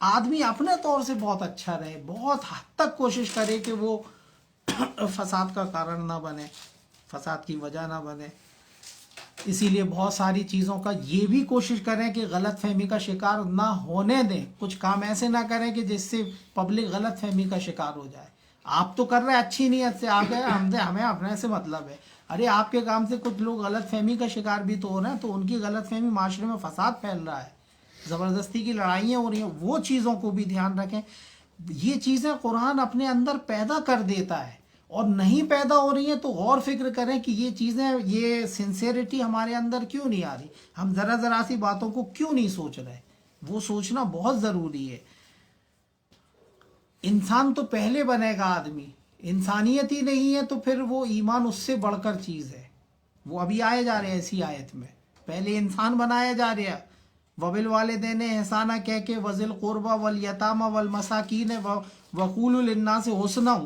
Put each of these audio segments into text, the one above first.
آدمی اپنے طور سے بہت اچھا رہے، بہت حد تک کوشش کرے کہ وہ فساد کا کارن نہ بنے، فساد کی وجہ نہ بنے. اسی لیے بہت ساری چیزوں کا یہ بھی کوشش کریں کہ غلط فہمی کا شکار نہ ہونے دیں. کچھ کام ایسے نہ کریں کہ جس سے پبلک غلط فہمی کا شکار ہو جائے. آپ تو کر رہے ہیں اچھی نیت سے، آپ ہمیں اپنے سے مطلب ہے. ارے آپ کے کام سے کچھ لوگ غلط فہمی کا شکار بھی تو ہو رہے ہیں، تو ان کی غلط فہمی معاشرے میں فساد پھیل رہا ہے، زبردستی کی لڑائیاں ہو رہی ہیں، وہ چیزوں کو بھی دھیان رکھیں. یہ چیزیں قرآن اپنے اندر پیدا کر دیتا ہے، اور نہیں پیدا ہو رہی ہیں تو غور فکر کریں کہ یہ چیزیں، یہ سنسیریٹی ہمارے اندر کیوں نہیں آ رہی، ہم ذرا ذرا سی باتوں کو کیوں نہیں سوچ رہے. وہ سوچنا بہت ضروری ہے. انسان تو پہلے بنے گا آدمی، انسانیت ہی نہیں ہے تو پھر وہ ایمان اس سے بڑھ کر چیز ہے. وہ ابھی آئے جا رہے ہیں اسی آیت میں، پہلے انسان بنایا جا رہا ہے. وَبِالْوَالِدَيْنِ احسانہ کہہ کے وَذِي الْقُرْبَى وَالْيَتَامَى وَالْمَسَاكِينِ وَقُولُوا لِلنَّاسِ حُسْنًا،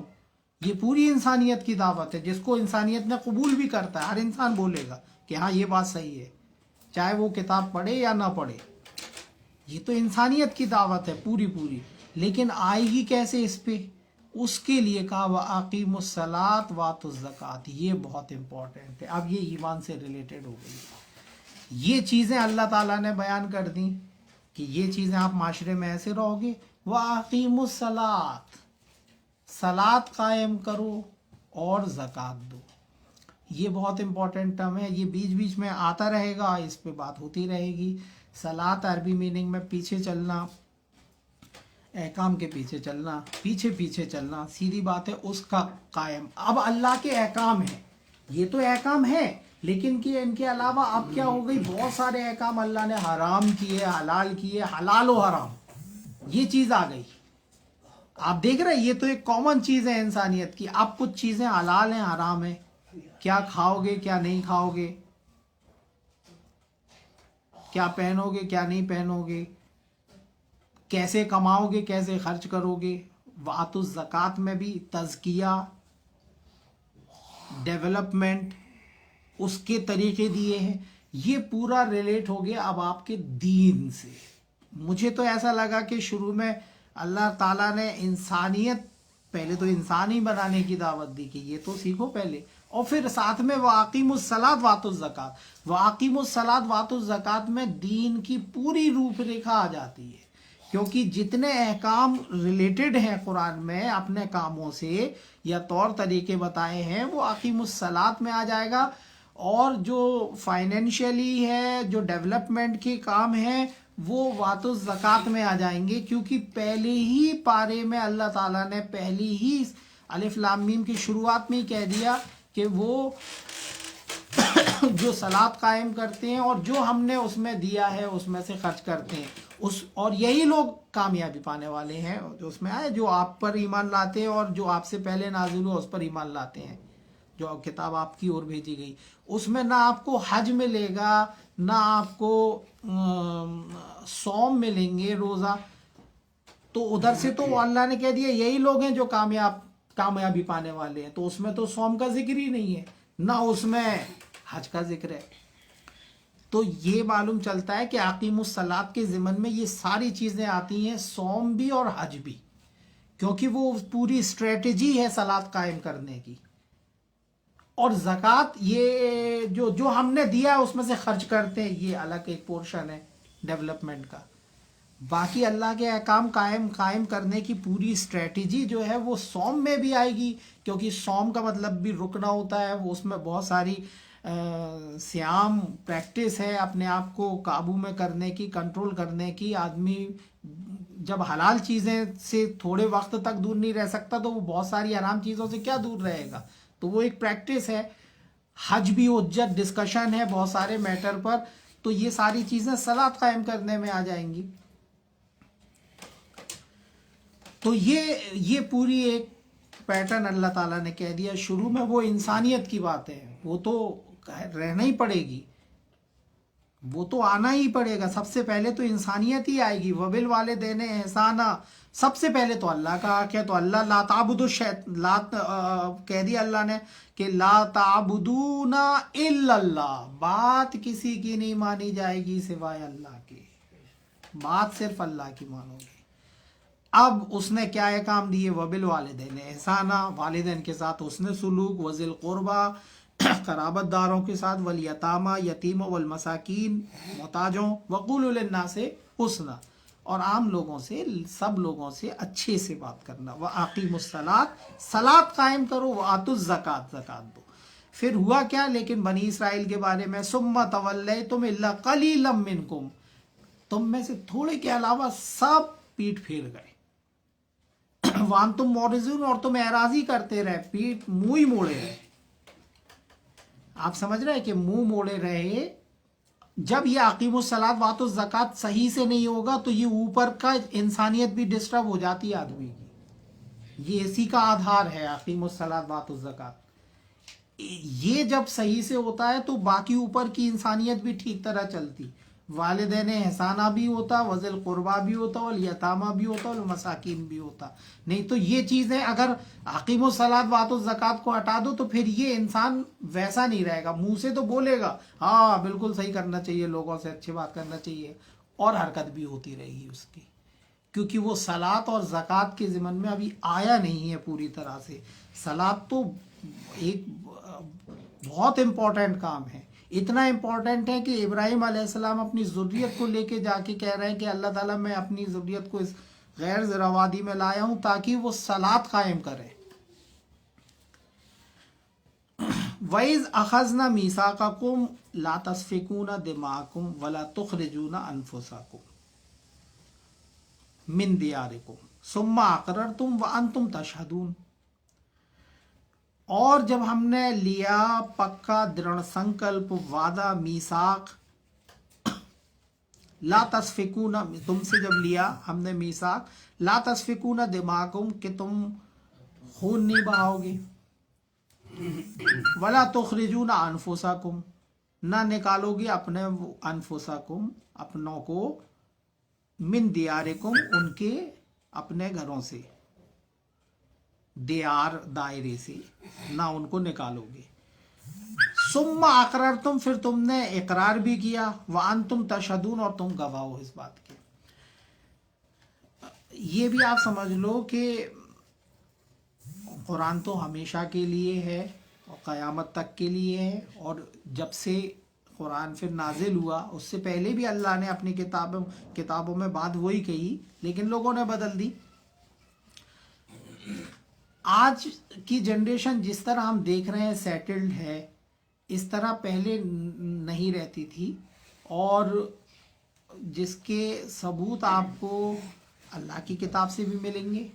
یہ پوری انسانیت کی دعوت ہے، جس کو انسانیت نے قبول بھی کرتا ہے. ہر انسان بولے گا کہ ہاں یہ بات صحیح ہے، چاہے وہ کتاب پڑھے یا نہ پڑھے. یہ تو انسانیت کی دعوت ہے پوری پوری. لیکن آئے گی کیسے اس پہ؟ اس کے لیے کہا وَأَقِیمُوا الصَّلَاةَ وَآتُوا الزَّکَاةَ. یہ بہت امپورٹنٹ ہے. اب یہ ایمان سے ریلیٹڈ ہو گئی. یہ چیزیں اللہ تعالیٰ نے بیان کر دیں کہ یہ چیزیں آپ معاشرے میں ایسے رہو گے. وَأَقِیمُوا الصَّلَاةَ، صلاۃ قائم کرو اور زکوٰۃ دو. یہ بہت امپورٹنٹ ٹرم ہے، یہ بیچ بیچ میں آتا رہے گا، اس پہ بات ہوتی رہے گی. صلاۃ عربی میننگ میں پیچھے چلنا، احکام کے پیچھے چلنا، پیچھے پیچھے چلنا، سیدھی بات ہے اس کا قائم. اب اللہ کے احکام ہیں، یہ تو احکام ہے، لیکن کہ ان کے علاوہ اب کیا ہو گئی، بہت سارے احکام اللہ نے حرام کیے، حلال کیے، حلال و حرام، یہ چیز آ گئی. آپ دیکھ رہے ہیں یہ تو ایک کامن چیز ہے انسانیت کی. اب کچھ چیزیں حلال ہیں، حرام ہیں، کیا کھاؤ گے کیا نہیں کھاؤ گے، کیا پہنو گے کیا نہیں پہنو گے، کیسے کماؤ گے کیسے خرچ کرو گے. وَآتُوا الزَّکَاةَ میں بھی تزکیہ، ڈیولپمنٹ، اس کے طریقے دیے ہیں. یہ پورا ریلیٹ ہو گیا اب آپ کے دین سے. مجھے تو ایسا لگا کہ شروع میں اللہ تعالیٰ نے انسانیت، پہلے تو انسان ہی بنانے کی دعوت دی کہ یہ تو سیکھو پہلے، اور پھر ساتھ میں وَأَقِیمُوا الصَّلَاةَ وَآتُوا الزَّکَاةَ. وَأَقِیمُوا الصَّلَاةَ وَآتُوا الزَّکَاةَ میں دین کی پوری روپ ریکھا آ جاتی ہے، کیونکہ جتنے احکام ریلیٹڈ ہیں قرآن میں اپنے کاموں سے یا طور طریقے بتائے ہیں، وہ اقیموا الصلاۃ میں آ جائے گا. اور جو فائنینشیلی ہے، جو ڈیولپمنٹ کے کام ہیں، وہ واتو الزکوٰۃ میں آ جائیں گے. کیونکہ پہلے ہی پارے میں اللہ تعالیٰ نے پہلی ہی الف لام میم کی شروعات میں ہی کہہ دیا کہ وہ جو صلاۃ قائم کرتے ہیں اور جو ہم نے اس میں دیا ہے اس میں سے خرچ کرتے ہیں، اور یہی لوگ کامیابی پانے والے ہیں. جو اس میں آئے، جو آپ پر ایمان لاتے ہیں اور جو آپ سے پہلے نازل ہوا اس پر ایمان لاتے ہیں، جو کتاب آپ کی اور بھیجی گئی. اس میں نہ آپ کو حج ملے گا، نہ آپ کو صوم ملیں گے، روزہ. تو ادھر سے تو اللہ نے کہہ دیا یہی لوگ ہیں جو کامیابی پانے والے ہیں. تو اس میں تو صوم کا ذکر ہی نہیں ہے، نہ اس میں حج کا ذکر ہے. تو یہ معلوم چلتا ہے کہ اقیم الصلاۃ کے ضمن میں یہ ساری چیزیں آتی ہیں، صوم بھی اور حج بھی، کیونکہ وہ پوری اسٹریٹجی ہے صلاۃ قائم کرنے کی. اور زکوٰۃ یہ جو ہم نے دیا ہے اس میں سے خرچ کرتے ہیں، یہ الگ ایک پورشن ہے ڈیولپمنٹ کا. باقی اللہ کے احکام قائم کرنے کی پوری اسٹریٹجی جو ہے وہ صوم میں بھی آئے گی، کیونکہ صوم کا مطلب بھی رکنا ہوتا ہے. وہ اس میں بہت ساری سیام پریکٹس ہے اپنے آپ کو قابو میں کرنے کی، کنٹرول کرنے کی. آدمی جب حلال چیزیں سے تھوڑے وقت تک دور نہیں رہ سکتا تو وہ بہت ساری حرام چیزوں سے کیا دور رہے گا. تو وہ ایک پریکٹس ہے. حج بھی حجت ڈسکشن ہے بہت سارے میٹر پر. تو یہ ساری چیزیں صلاۃ قائم کرنے میں آ جائیں گی. تو یہ پوری ایک پیٹرن اللہ تعالیٰ نے کہہ دیا شروع میں. وہ انسانیت کی بات ہے، وہ تو رہنا ہی پڑے گی، وہ تو آنا ہی پڑے گا. سب سے پہلے تو انسانیت ہی آئے گی. وبالوالدین احسانہ، سب سے پہلے تو اللہ کا حق ہے. تو اللہ لا تعبدوا لا کہہ دیا اللہ نے کہ لا تعبدون الا اللہ، بات کسی کی نہیں مانی جائے گی سوائے اللہ کے، بات صرف اللہ کی مانو گے. اب اس نے کیا احکام دیے؟ وبل والدین احسانہ، والدین کے ساتھ حسن سلوک، وذل قربا قرابت داروں کے ساتھ، والیتامہ یتیموں، والمساکین محتاجوں، وقولوا للناس حسنا، اور عام لوگوں سے، سب لوگوں سے اچھے سے بات کرنا، وَأَقِیمُوا الصَّلَاةَ صلاۃ قائم کرو، وَآتُوا الزَّکاۃ زکات دو۔ پھر ہوا کیا لیکن بنی اسرائیل کے بارے میں؟ ثُمَّ تَوَلَّیْتُمْ إِلَّا قَلِيلًا مِّنْکُمْ، تم میں سے تھوڑے کے علاوہ سب پیٹ پھیر گئے، وَأَنْتُمْ مُعْرِضُونَ، اور تم اعراضی کرتے رہے، پیٹ منہ ہی موڑے رہے۔ آپ سمجھ رہے ہیں کہ منہ موڑے رہے؟ جب یہ اقیم الصلاۃ وآتوا الزکات صحیح سے نہیں ہوگا تو یہ اوپر کا انسانیت بھی ڈسٹرب ہو جاتی ہے آدمی کی، یہ اسی کا آدھار ہے اقیم الصلاۃ وآتوا الزکات۔ یہ جب صحیح سے ہوتا ہے تو باقی اوپر کی انسانیت بھی ٹھیک طرح چلتی، والدین احسانہ بھی ہوتا، وذل قربا بھی ہوتا، والیتامہ بھی ہوتا، والمساکین بھی ہوتا۔ نہیں تو یہ چیزیں اگر اقیم الصلاۃ وآتوا الزکات کو ہٹا دو تو پھر یہ انسان ویسا نہیں رہے گا، منہ سے تو بولے گا ہاں بالکل صحیح کرنا چاہیے، لوگوں سے اچھی بات کرنا چاہیے، اور حرکت بھی ہوتی رہے گی اس کی، کیونکہ وہ صلاۃ اور زکوٰۃ کے ضمن میں ابھی آیا نہیں ہے پوری طرح سے۔ صلاۃ تو ایک بہت امپورٹنٹ کام ہے، اتنا امپورٹنٹ ہے کہ ابراہیم علیہ السلام اپنی ذریت کو لے کے جا کے کہہ رہے ہیں کہ اللہ تعالیٰ میں اپنی ذریت کو اس غیر زرہ وادی میں لایا ہوں تاکہ وہ صلاۃ قائم کرے۔ وَإِذْ أَخَذْنَا مِيثَاقَكُمْ لَا تَسْفِكُونَ دِمَاءَكُمْ وَلَا تُخْرِجُونَ أَنفُسَكُمْ مِنْ دِيَارِكُمْ ثُمَّ أَقْرَرْتُمْ وَأَنْتُمْ تَشْهَدُونَ، اور جب ہم نے لیا پکا دೃڑ سنکلپ وعدہ میثاق، لا تسفکون، تم سے جب لیا ہم نے میثاق، لا تسفکون دماءکم، کہ تم خون نہیں بہاؤ گے، ولا تخرجون انفسکم، نہ نکالو گے اپنے انفسکم، اپنوں کو، من دیارکم، ان کے اپنے گھروں سے، دیار دائرے سے، نہ ان کو نکالو گے۔ ثم اقررتم، پھر تم نے اقرار بھی کیا، وانتم تشہدون، اور تم گواہ ہو اس بات کے۔ یہ بھی آپ سمجھ لو کہ قرآن تو ہمیشہ کے لیے ہے اور قیامت تک کے لیے ہے، اور جب سے قرآن پھر نازل ہوا اس سے پہلے بھی اللہ نے اپنی کتابوں میں بات وہی کہی، لیکن لوگوں نے بدل دی۔ آج کی جنریشن جس طرح ہم دیکھ رہے ہیں سیٹلڈ ہے، اس طرح پہلے نہیں رہتی تھی، اور جس کے ثبوت آپ کو اللہ کی کتاب سے بھی ملیں گے،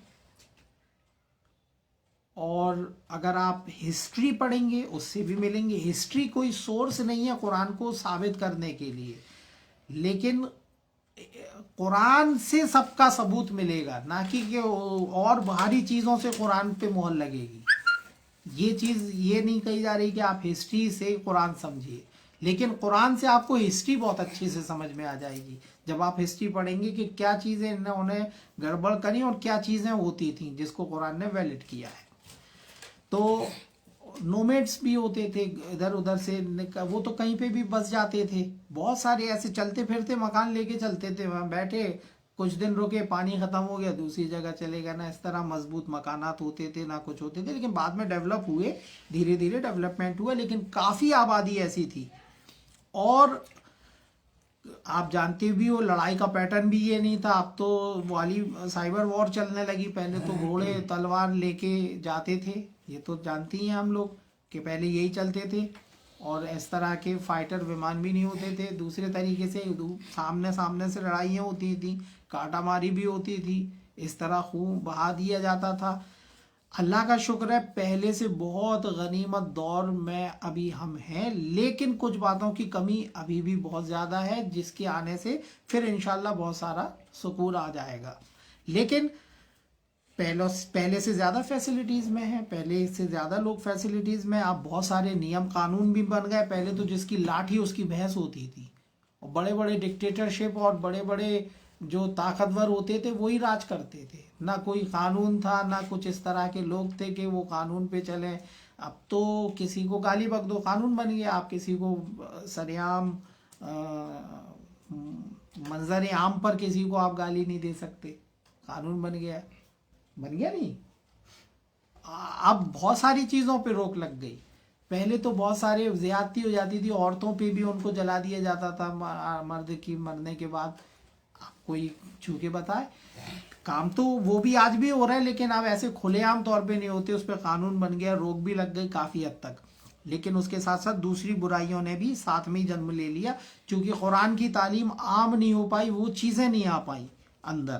اور اگر آپ ہسٹری پڑھیں گے اس سے بھی ملیں گے۔ ہسٹری کوئی سورس نہیں ہے قرآن کو ثابت کرنے کے لیے، لیکن قرآن سے سب کا ثبوت ملے گا، نہ کہ اور باہری چیزوں سے قرآن پہ مہر لگے گی۔ یہ چیز یہ نہیں کہی جا رہی کہ آپ ہسٹری سے قرآن سمجھیے، لیکن قرآن سے آپ کو ہسٹری بہت اچھے سے سمجھ میں آ جائے گی جب آپ ہسٹری پڑھیں گے کہ کیا چیزیں انہوں نے گڑبڑ کری اور کیا چیزیں ہوتی تھیں جس کو قرآن نے ویلڈ کیا ہے۔ تو نومیڈس بھی ہوتے تھے ادھر ادھر سے، وہ تو کہیں پہ بھی بس جاتے تھے، بہت سارے ایسے چلتے پھرتے مکان لے کے چلتے تھے، وہاں بیٹھے کچھ دن رکے، پانی ختم ہو گیا دوسری جگہ چلے گئے، نہ اس طرح مضبوط مکانات ہوتے تھے نہ کچھ ہوتے تھے، لیکن بعد میں ڈیولپ ہوئے، دھیرے دھیرے ڈیولپمنٹ ہوا، لیکن کافی آبادی ایسی تھی۔ اور آپ جانتے بھی ہو لڑائی کا پیٹرن بھی یہ نہیں تھا، اب تو والی سائبر وار چلنے لگی، پہلے تو گھوڑے تلوار لے کے جاتے تھے، یہ تو جانتی ہیں ہم لوگ کہ پہلے یہی چلتے تھے، اور اس طرح کے فائٹر ومان بھی نہیں ہوتے تھے، دوسرے طریقے سے سامنے سے لڑائیاں ہوتی تھیں، کاٹا ماری بھی ہوتی تھی، اس طرح خون بہا دیا جاتا تھا۔ اللہ کا شکر ہے پہلے سے بہت غنیمت دور میں ابھی ہم ہیں، لیکن کچھ باتوں کی کمی ابھی بھی بہت زیادہ ہے، جس کے آنے سے پھر انشاءاللہ بہت سارا سکون آ جائے گا۔ لیکن پہلے سے زیادہ فیسلٹیز میں ہیں، پہلے سے زیادہ لوگ فیسلٹیز میں، اب بہت سارے نیم قانون بھی بن گئے، پہلے تو جس کی لاٹھی اس کی بھینس ہوتی تھی، اور بڑے بڑے ڈکٹیٹرشپ اور بڑے بڑے جو طاقتور ہوتے تھے وہی راج کرتے تھے، نہ کوئی قانون تھا، نہ کچھ اس طرح کے لوگ تھے کہ وہ قانون پہ چلیں۔ اب تو کسی کو گالی بک دو قانون بن گیا، آپ کسی کو سریعام منظر عام پر کسی کو آپ گالی نہیں دے سکتے، قانون بن گیا. بن گیا نہیں. اب بہت ساری چیزوں پہ روک لگ گئی. پہلے تو بہت سارے زیادتی ہو جاتی تھی, عورتوں پہ بھی ان کو جلا دیا جاتا تھا مرد کی مرنے کے بعد. کوئی چھو کے بتائے. کام تو وہ بھی آج بھی ہو رہا ہے, لیکن اب ایسے کھلے عام طور پہ نہیں ہوتے. اس پہ قانون بن گیا, روک بھی لگ گئی کافی حد تک. لیکن اس کے ساتھ ساتھ دوسری برائیوں نے بھی ساتھ میں جنم لے لیا, چونکہ قرآن کی تعلیم عام نہیں ہو پائی, وہ چیزیں نہیں آ پائیں اندر.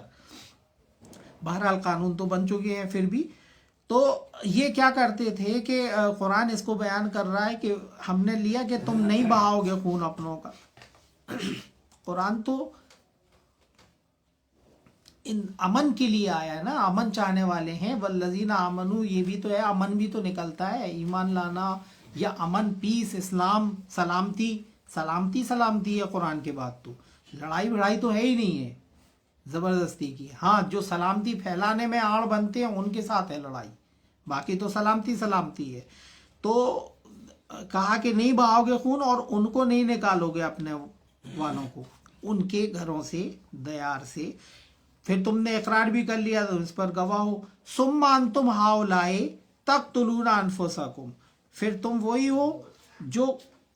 بہرحال قانون تو بن چکے ہیں. پھر بھی تو یہ کیا کرتے تھے کہ قرآن اس کو بیان کر رہا ہے کہ ہم نے لیا کہ تم نہیں بہاؤ گے خون اپنوں کا. قرآن تو ان امن کے لیے آیا ہے نا, امن چاہنے والے ہیں. والذین آمنو, یہ بھی تو ہے, امن بھی تو نکلتا ہے, ایمان لانا یا امن, پیس, اسلام, سلامتی ہے قرآن کے بعد. تو لڑائی بڑائی تو ہے ہی نہیں ہے زبردستی کی. ہاں, جو سلامتی پھیلانے میں آڑ بنتے ہیں ان کے ساتھ ہے لڑائی, باقی تو سلامتی ہے. تو کہا کہ نہیں بہاؤ گے خون, اور ان کو نہیں نکالو گے اپنے والوں کو ان کے گھروں سے, دیار سے. پھر تم نے اقرار بھی کر لیا تو اس پر گواہ ہو. ثم انتم ہؤلاء تقتلون انفسکم, پھر تم وہی ہو جو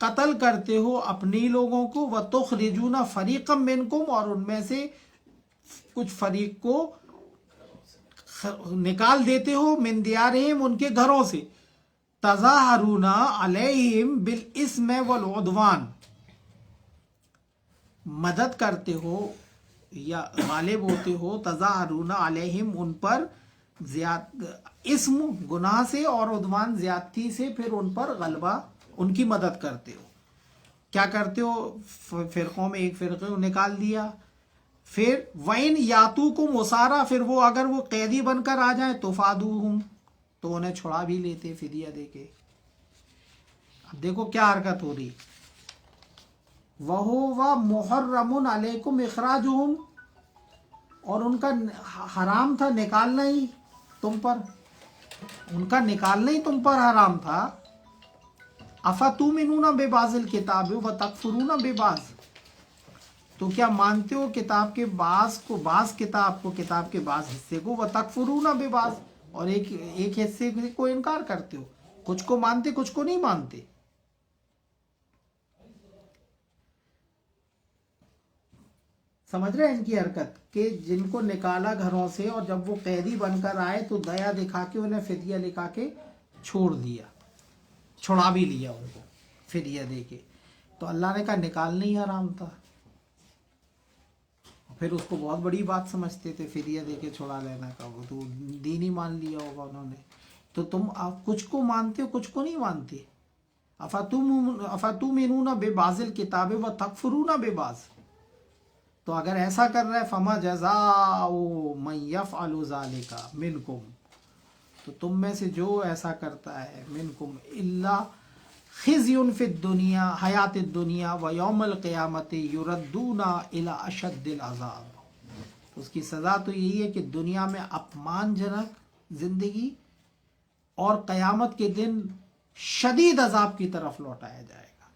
قتل کرتے ہو اپنے لوگوں کو. وتخرجون فریقا منکم, اور ان میں سے کچھ فریق کو نکال دیتے ہو, من دیارہم, ان کے گھروں سے. تظاہرون علیہم بالاسم والعدوان, مدد کرتے ہو یا غالب ہوتے ہو. تظاہرون علیہم, ان پر اسم گناہ سے, اور عدوان زیادتی سے, پھر ان پر غلبہ, ان کی مدد کرتے ہو. کیا کرتے ہو, فرقوں میں ایک فرقے کو نکال دیا. پھر وَإِنْ يَأْتُوكُمْ أُسَارَىٰ, پھر وہ اگر وہ قیدی بن کر آ جائیں تُفَادُوهُمْ, تو انہیں چھڑا بھی لیتے فدیہ دے کے. اب دیکھو کیا حرکت ہو رہی. وَهُوَ مُحَرَّمٌ عَلَيْكُمْ إِخْرَاجُهُمْ, اور ان کا حرام تھا نکالنا ہی تم پر, ان کا نکالنا ہی تم پر حرام تھا. أَفَتُؤْمِنُونَ بِبَعْضِ الْكِتَابِ وَتَكْفُرُونَ بِبَعْضٍ, تو کیا مانتے ہو کتاب کے بعض کتاب کو, کتاب کے بعض حصے کو. وَتَكْفُرُونَ بِبَعْضٍ, اور ایک حصے کو انکار کرتے ہو. کچھ کو مانتے, کچھ کو نہیں مانتے. سمجھ رہے ہیں ان کی حرکت, کہ جن کو نکالا گھروں سے, اور جب وہ قیدی بن کر آئے تو دیا دکھا کے انہیں فدیہ لکھا کے چھوڑ دیا, چھڑا بھی لیا ان کو فدیہ دے کے. تو اللہ نے کہا نکالنا ہی حرام تھا. پھر اس کو بہت بڑی بات سمجھتے تھے فدیہ دے کے چھڑا لینا کا, وہ تو دین ہی مان لیا ہوگا انہوں نے. تو تم کچھ کو مانتے ہو, کچھ کو نہیں مانتے. أَفَتُؤْمِنُونَ بِبَعْضِ الْكِتَابِ وَتَكْفُرُونَ بِبَعْضٍ, تو اگر ایسا کر رہا ہے فَمَا جَزَاءُ مَن يَفْعَلُ ذَلِكَ مِنْكُمْ, تو تم میں سے جو ایسا کرتا ہے, منکم الا خزي فی الدنیا, حیات الدنیا, ویوم القیامت یردون الی اشد العذاب, اس کی سزا تو یہی ہے کہ دنیا میں اپمان جنک زندگی, اور قیامت کے دن شدید عذاب کی طرف لوٹایا جائے گا.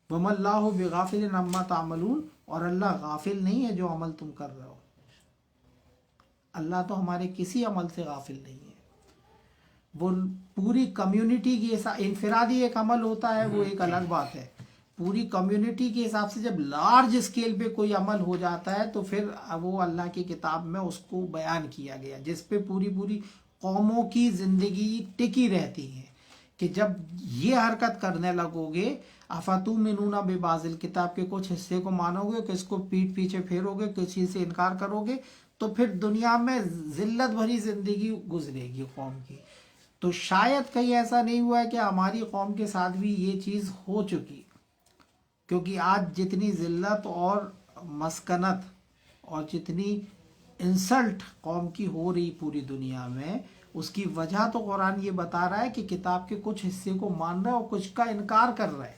وَمَا اللَّهُ بِغَافِلٍ عَمَّا تَعْمَلُونَ, اور اللہ غافل نہیں ہے جو عمل تم کر رہے ہو. اللہ تو ہمارے کسی عمل سے غافل نہیں ہے. وہ پوری کمیونٹی کی انفرادی ایک عمل ہوتا ہے, وہ ایک الگ بات ہے. پوری کمیونٹی کے حساب سے جب لارج اسکیل پہ کوئی عمل ہو جاتا ہے تو پھر وہ اللہ کی کتاب میں اس کو بیان کیا گیا, جس پہ پوری قوموں کی زندگی ٹکی رہتی ہے. کہ جب یہ حرکت کرنے لگو گے, أَفَتُؤْمِنُونَ بِبَعْضِ الْكِتَاب, کے کچھ حصے کو مانو گے, کس کو پیٹ پیچھے پھیرو گے, کس چیز سے انکار کرو گے, تو پھر دنیا میں ذلت بھری زندگی گزرے گی قوم کی. تو شاید کہیں ایسا نہیں ہوا ہے کہ ہماری قوم کے ساتھ بھی یہ چیز ہو چکی, کیونکہ آج جتنی ذلت اور مسکنت اور جتنی انسلٹ قوم کی ہو رہی پوری دنیا میں, اس کی وجہ تو قرآن یہ بتا رہا ہے کہ کتاب کے کچھ حصے کو مان رہا ہے اور کچھ کا انکار کر رہا ہے.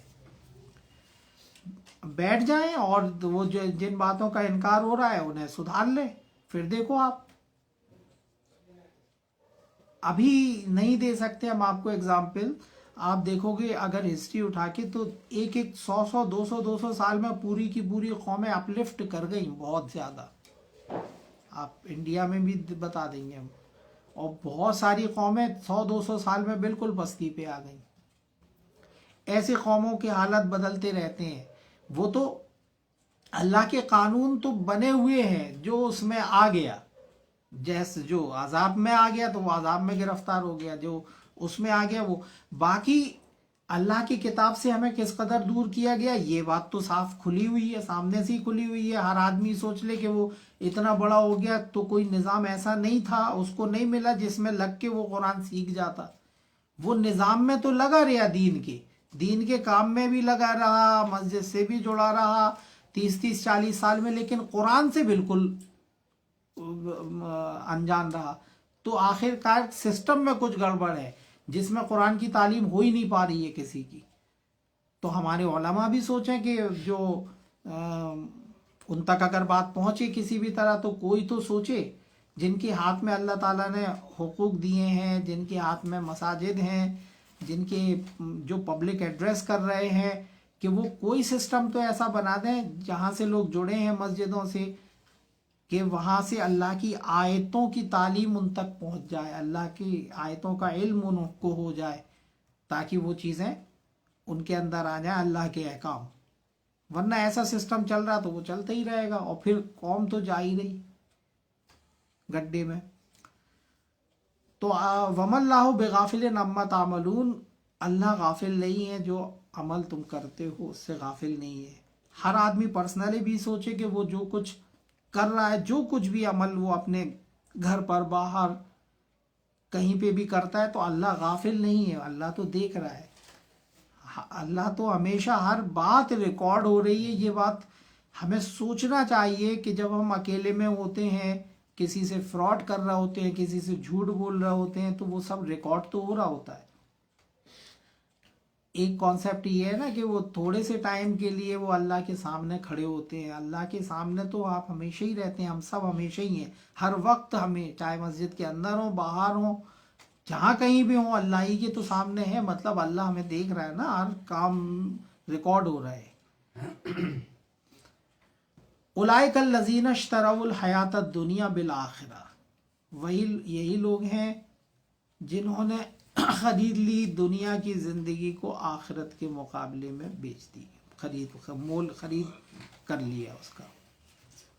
بیٹھ جائیں اور وہ جن باتوں کا انکار ہو رہا ہے انہیں سدھار لیں. پھر دیکھو, آپ ابھی نہیں دے سکتے ہم آپ کو ایگزامپل. آپ دیکھو گے اگر ہسٹری اٹھا کے, تو ایک 100 200 سال میں پوری کی پوری قومیں اپلفٹ کر گئیں بہت زیادہ. آپ انڈیا میں بھی بتا دیں گے ہم. اور بہت ساری قومیں 100-200 سال میں بالکل پستی پہ آ گئیں. ایسی قوموں کی حالت بدلتے رہتے ہیں. وہ تو اللہ کے قانون تو بنے ہوئے ہیں، جو اس میں آ گیا، جیسے جو عذاب میں آ گیا تو وہ عذاب میں گرفتار ہو گیا، جو اس میں آ گیا وہ. باقی اللہ کی کتاب سے ہمیں کس قدر دور کیا گیا، یہ بات تو صاف کھلی ہوئی ہے، سامنے سے ہی کھلی ہوئی ہے. ہر آدمی سوچ لے کہ وہ اتنا بڑا ہو گیا تو کوئی نظام ایسا نہیں تھا، اس کو نہیں ملا جس میں لگ کے وہ قرآن سیکھ جاتا. وہ نظام میں تو لگا رہا، دین کے کام میں بھی لگا رہا، مسجد سے بھی جڑا رہا 30-40 سال میں، لیکن قرآن سے بالکل انجان رہا. تو آخر کار سسٹم میں کچھ گڑبڑ ہے جس میں قرآن کی تعلیم ہو ہی نہیں پا رہی ہے کسی کی. تو ہمارے علماء بھی سوچیں کہ جو ان تک اگر بات پہنچے کسی بھی طرح تو کوئی تو سوچے. جن کے ہاتھ میں اللہ تعالیٰ نے حقوق دیے ہیں، جن کے ہاتھ میں مساجد ہیں، جن کے جو پبلک ایڈریس کر رہے ہیں، کہ وہ کوئی سسٹم تو ایسا بنا دیں جہاں سے لوگ جڑے ہیں مسجدوں سے، کہ وہاں سے اللہ کی آیتوں کی تعلیم ان تک پہنچ جائے، اللہ کی آیتوں کا علم ان کو ہو جائے، تاکہ وہ چیزیں ان کے اندر آ جائیں، اللہ کے احکام. ورنہ ایسا سسٹم چل رہا تو وہ چلتا ہی رہے گا، اور پھر قوم تو جا ہی رہی گڈے میں. تو وَمَا اللَّهُ بِغَافِلٍ عَمَّا تَعْمَلُونَ، اللہ غافل نہیں ہے، جو عمل تم کرتے ہو اس سے غافل نہیں ہے. ہر آدمی پرسنلی بھی سوچے کہ وہ جو کچھ کر رہا ہے، جو کچھ بھی عمل وہ اپنے گھر پر باہر کہیں پہ بھی کرتا ہے، تو اللہ غافل نہیں ہے، اللہ تو دیکھ رہا ہے. اللہ تو ہمیشہ ہر بات ریکارڈ ہو رہی ہے. یہ بات ہمیں سوچنا چاہیے کہ جب ہم اکیلے میں ہوتے ہیں، کسی سے فراڈ کر رہے ہوتے ہیں، کسی سے جھوٹ بول رہے ہوتے ہیں، تو وہ سب ریکارڈ تو ہو رہا ہوتا ہے. ایک کانسیپٹ یہ ہے نا کہ وہ تھوڑے سے ٹائم کے لیے وہ اللہ کے سامنے کھڑے ہوتے ہیں. اللہ کے سامنے تو آپ ہمیشہ ہی رہتے ہیں، ہم سب ہمیشہ ہی ہیں، ہر وقت ہمیں، چاہے مسجد کے اندر ہوں، باہر ہوں، جہاں کہیں بھی ہوں، اللہ ہی کے تو سامنے ہے. مطلب اللہ ہمیں دیکھ رہا ہے نا، ہر کام ریکارڈ ہو رہا ہے. اولئک الذین اشتروا الحیات الدنیا بالآخرہ، یہی لوگ ہیں جنہوں نے خرید لی دنیا کی زندگی کو آخرت کے مقابلے میں بیچ دی، خرید کر لیا اس کا.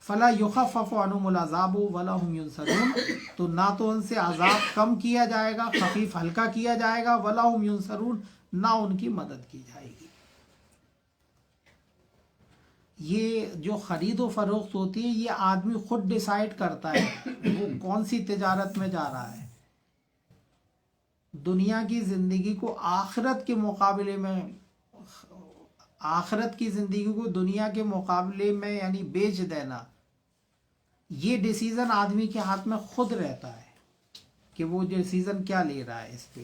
فلا یخفف عنہم العذاب ولا هم ینصرون، تو نہ تو ان سے عذاب کم کیا جائے گا، خفیف ہلکا کیا جائے گا، ولا هم ینصرون، نہ ان کی مدد کی جائے گی. یہ جو خرید و فروخت ہوتی ہے، یہ آدمی خود ڈیسائیڈ کرتا ہے وہ کون سی تجارت میں جا رہا ہے. دنیا کی زندگی کو آخرت کے مقابلے میں، آخرت کی زندگی کو دنیا کے مقابلے میں یعنی بیچ دینا، یہ ڈیسیزن آدمی کے ہاتھ میں خود رہتا ہے کہ وہ ڈیسیزن کیا لے رہا ہے. اس پہ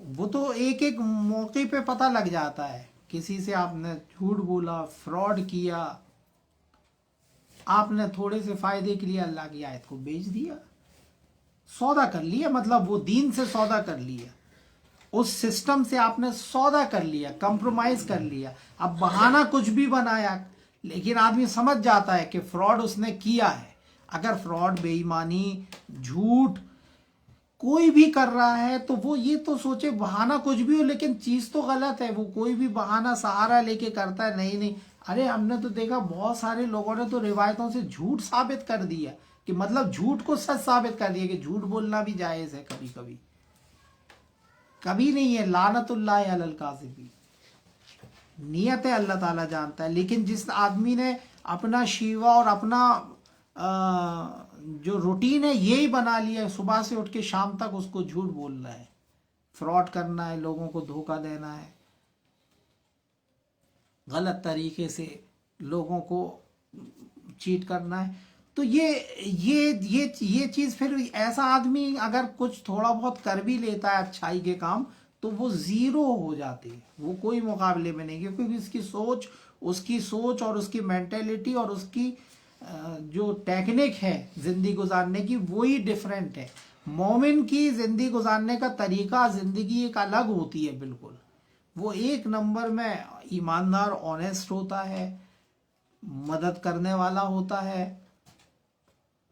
وہ تو ایک ایک موقع پہ پتہ لگ جاتا ہے. کسی سے آپ نے جھوٹ بولا، فراڈ کیا، آپ نے تھوڑے سے فائدے کے لیے اللہ کی آیت کو بیچ دیا، سودا کر لیا. مطلب وہ دین سے سودا کر لیا، اس سسٹم سے آپ نے سودا کر لیا، کمپرومائز کر لیا. اب بہانہ کچھ بھی بنایا، لیکن آدمی سمجھ جاتا ہے کہ فراڈ اس نے کیا ہے. اگر فراڈ، بے ایمانی، جھوٹ کوئی بھی کر رہا ہے تو وہ یہ تو سوچے بہانہ کچھ بھی ہو لیکن چیز تو غلط ہے. وہ کوئی بھی بہانہ سہارا لے کے کرتا ہے، نہیں. ارے ہم نے تو دیکھا بہت سارے لوگوں نے تو روایتوں سے جھوٹ ثابت کر دیا، کہ مطلب جھوٹ کو سچ ثابت کر دیا کہ جھوٹ بولنا بھی جائز ہے. کبھی نہیں ہے. لعنت اللہ علی الکاذبین. نیت ہے اللہ تعالیٰ جانتا ہے، لیکن جس آدمی نے اپنا شیوا اور اپنا جو روٹین ہے یہی بنا لیا ہے، صبح سے اٹھ کے شام تک اس کو جھوٹ بولنا ہے، فراڈ کرنا ہے، لوگوں کو دھوکہ دینا ہے، غلط طریقے سے لوگوں کو چیٹ کرنا ہے. تو یہ چیز پھر ایسا آدمی اگر کچھ تھوڑا بہت کر بھی لیتا ہے اچھائی کے کام تو وہ زیرو ہو جاتے ہیں، وہ کوئی مقابلے میں نہیں، کیونکہ اس کی سوچ اور اس کی مینٹیلٹی اور اس کی جو ٹیکنک ہے زندگی گزارنے کی وہی ڈیفرنٹ ہے. مومن کی زندگی گزارنے کا طریقہ، زندگی ایک الگ ہوتی ہے بالکل. وہ ایک نمبر میں ایماندار، آنیسٹ ہوتا ہے، مدد کرنے والا ہوتا ہے،